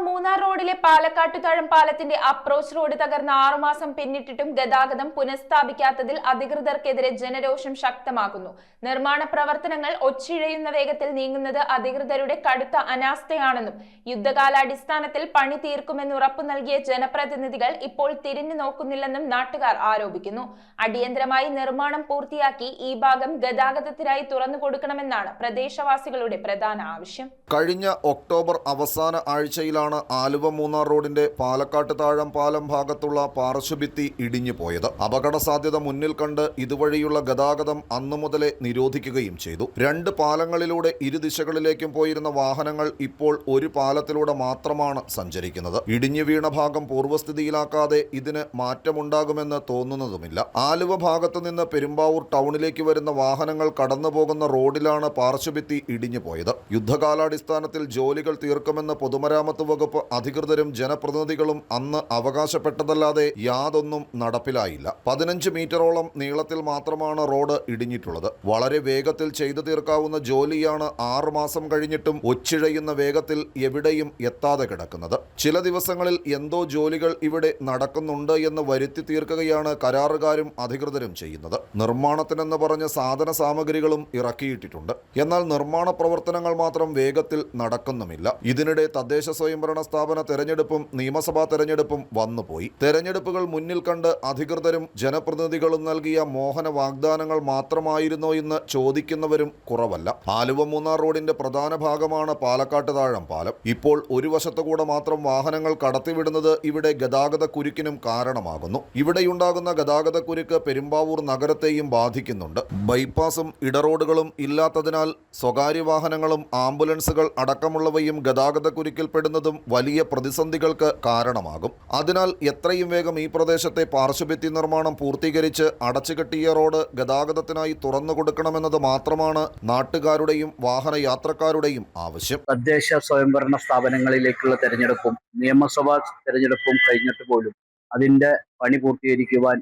മൂന്നാർ റോഡിലെ പാലക്കാട്ടുതാഴം പാലത്തിന്റെ approach road തകർന്ന് 6 മാസം പിന്നിട്ടിട്ടും ഗതാഗതം പുനഃസ്ഥാപിക്കാത്തതിൽ അധികൃതർക്കെതിരെ ജനരോഷം ശക്തമാകുന്നു. നിർമ്മാണ പ്രവർത്തനങ്ങൾ ഒച്ചിഴയുന്ന വേഗത്തിൽ നീങ്ങുന്നത് അധികൃതരുടെ കടുത്ത അനാസ്ഥയാണെന്നും യുദ്ധകാലാടിസ്ഥാനത്തിൽ പണി തീർക്കുമെന്ന് ഉറപ്പു നൽകിയ ജനപ്രതിനിധികൾ ഇപ്പോൾ തിരിഞ്ഞു നോക്കുന്നില്ലെന്നും നാട്ടുകാർ ആരോപിക്കുന്നു. അടിയന്തരമായി നിർമ്മാണം പൂർത്തിയാക്കി ഈ ഭാഗം ഗതാഗതത്തിനായി തുറന്നു കൊടുക്കണമെന്നാണ് പ്രദേശവാസികളുടെ പ്രധാന ആവശ്യം. കഴിഞ്ഞ ഒക്ടോബർ അവസാന ആഴ്ചയിലാണ് ആലുവ മൂന്നാർ റോഡിന്റെ പാലക്കാട്ടുതാഴം പാലം ഭാഗത്തുള്ള പാർശ്വഭിത്തി ഇടിഞ്ഞു പോയത്. അപകട സാധ്യത മുന്നിൽ കണ്ട് ഇതുവഴിയുള്ള ഗതാഗതം അന്നു മുതലേ നിരോധിക്കുകയും ചെയ്തു. 2 പാലങ്ങളിലൂടെ ഇരുദിശകളിലേക്കും പോയിരുന്ന വാഹനങ്ങൾ ഇപ്പോൾ ഒരു പാലത്തിലൂടെ മാത്രമാണ് സഞ്ചരിക്കുന്നത്. ഇടിഞ്ഞു വീണ ഭാഗം പൂർവ്വസ്ഥിതിയിലാക്കാതെ ഇതിന് മാറ്റമുണ്ടാകുമെന്ന് തോന്നുന്നതുമില്ല. ആലുവ ഭാഗത്തു നിന്ന് പെരുമ്പാവൂർ ടൗണിലേക്ക് വരുന്ന വാഹനങ്ങൾ കടന്നുപോകുന്ന റോഡിലാണ് പാർശ്വഭിത്തി ഇടിഞ്ഞു പോയത്. യുദ്ധകാലാടിസ്ഥാനത്തിൽ ജോലികൾ തീർക്കുമെന്ന് പൊതുമരാമത്ത് വകുപ്പ് അധികൃതരും ജനപ്രതിനിധികളും അന്ന് അവകാശപ്പെട്ടതല്ലാതെ യാതൊന്നും നടപ്പിലായില്ല. 15 മീറ്ററോളം നീളത്തിൽ മാത്രമാണ് റോഡ് ഇടിഞ്ഞിട്ടുള്ളത്. വളരെ വേഗത്തിൽ ചെയ്തു തീർക്കാവുന്ന ജോലിയാണ് 6 മാസം കഴിഞ്ഞിട്ടും ഒച്ചിഴയുന്ന വേഗത്തിൽ എവിടെയും എത്താതെ കിടക്കുന്നത്. ചില ദിവസങ്ങളിൽ എന്തോ ജോലികൾ ഇവിടെ നടക്കുന്നുണ്ട് എന്ന് വരുത്തി തീർക്കുകയാണ് കരാറുകാരും അധികൃതരും ചെയ്യുന്നത്. നിർമ്മാണത്തിനെന്ന് പറഞ്ഞ സാധന സാമഗ്രികളും ഇറക്കിയിട്ടിട്ടുണ്ട്. എന്നാൽ നിർമ്മാണ പ്രവർത്തനങ്ങൾ മാത്രം വേഗത്തിൽ നടക്കുന്നുമില്ല. ഇതിനിടെ തദ്ദേശ സ്വയംഭരണ സ്ഥാപന തെരഞ്ഞെടുപ്പും നിയമസഭാ തെരഞ്ഞെടുപ്പും വന്നുപോയി. തെരഞ്ഞെടുപ്പുകൾ മുന്നിൽ കണ്ട് അധികൃതരും ജനപ്രതിനിധികളും നൽകിയ മോഹന വാഗ്ദാനങ്ങൾ മാത്രമായിരുന്നോ എന്ന് ചോദിക്കുന്നവരും കുറവല്ല. ആലുവ മൂന്നാർ റോഡിന്റെ പ്രധാന ഭാഗമാണ് പാലക്കാട്ടുതാഴം പാലം. ഇപ്പോൾ ഒരു വശത്തുകൂടെ മാത്രം വാഹനങ്ങൾ കടത്തിവിടുന്നത് ഇവിടെ ഗതാഗത കുരുക്കിനും കാരണമാകുന്നു. ഇവിടെയുണ്ടാകുന്ന ഗതാഗത കുരുക്ക് പെരുമ്പാവൂർ നഗരത്തെയും ബാധിക്കുന്നുണ്ട്. ബൈപ്പാസും ഇടറോഡുകളും ഇല്ലാത്തതിനാൽ സ്വകാര്യ വാഹനങ്ങളും ആംബുലൻസുകൾ അടക്കമുള്ളവയും ഗതാഗത കുരുക്കിൽപ്പെടുന്നതും വലിയ പ്രതിസന്ധികൾക്ക് കാരണമാകും. അതിനാൽ എത്രയും വേഗം ഈ പ്രദേശത്തെ പാർശ്വഭിത്തി നിർമ്മാണം പൂർത്തീകരിച്ച് അടച്ചുകെട്ടിയ റോഡ് ഗതാഗതത്തിനായി തുറന്നു കൊടുക്കണമെന്നത് മാത്രമാണ് നാട്ടുകാരുടെയും വാഹനയാത്രക്കാരുടെയും ആവശ്യം. തദ്ദേശ സ്വയംഭരണ സ്ഥാപനങ്ങളിലേക്കുള്ള തെരഞ്ഞെടുപ്പും നിയമസഭാ തെരഞ്ഞെടുപ്പും കഴിഞ്ഞിട്ട് പോലും അതിന്റെ പണി പൂർത്തീകരിക്കുവാൻ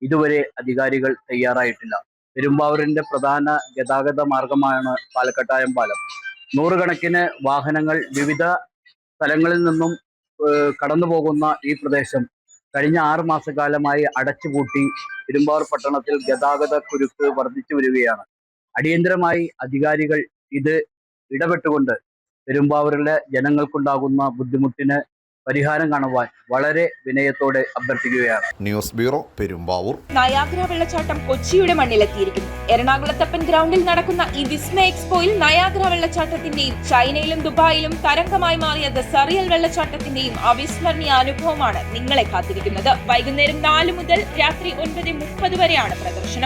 ഇതുവരെ അധികാരികൾ തയ്യാറായിട്ടില്ല. പെരുമ്പാവൂരിന്റെ പ്രധാന ഗതാഗത മാർഗമാണ് പാലക്കാട്ടായം പാലം. 100 കണക്കിന് വാഹനങ്ങൾ വിവിധ സ്ഥലങ്ങളിൽ നിന്നും കടന്നു പോകുന്ന ഈ പ്രദേശം കഴിഞ്ഞ 6 മാസക്കാലമായി അടച്ചുപൂട്ടി പെരുമ്പാവൂർ പട്ടണത്തിൽ ഗതാഗത കുരുക്ക് വർദ്ധിച്ചു വരികയാണ്. അടിയന്തരമായി അധികാരികൾ ഇത് ഇടപെട്ടുകൊണ്ട് പെരുമ്പാവൂരിലെ ജനങ്ങൾക്കുണ്ടാകുന്ന ബുദ്ധിമുട്ടിന് പരിഹാരം കാണുവാൻ വളരെ വിനയത്തോടെ അഭ്യർത്ഥിക്കുകയാണ്. News bureau, Perumbavoor. നയാഗ്ര വെള്ളച്ചാട്ടം കൊച്ചിയുടെ മണ്ണിലെത്തിയിരിക്കുന്നു. എറണാകുളത്തപ്പൻ ഗ്രൗണ്ടിൽ നടക്കുന്ന ഈ വിസ്മയ എക്സ്പോയിൽ നയാഗ്ര വെള്ളച്ചാട്ടത്തിന്റെയും ചൈനയിലും ദുബായിലും തരംഗമായി മാറിയ ദ സറിയൽ വെള്ളച്ചാട്ടത്തിന്റെയും അവിസ്മരണീയ അനുഭവമാണ് നിങ്ങളെ കാത്തിരിക്കുന്നത്. വൈകുന്നേരം 4 മുതൽ രാത്രി 9:30 വരെയാണ് പ്രദർശനം.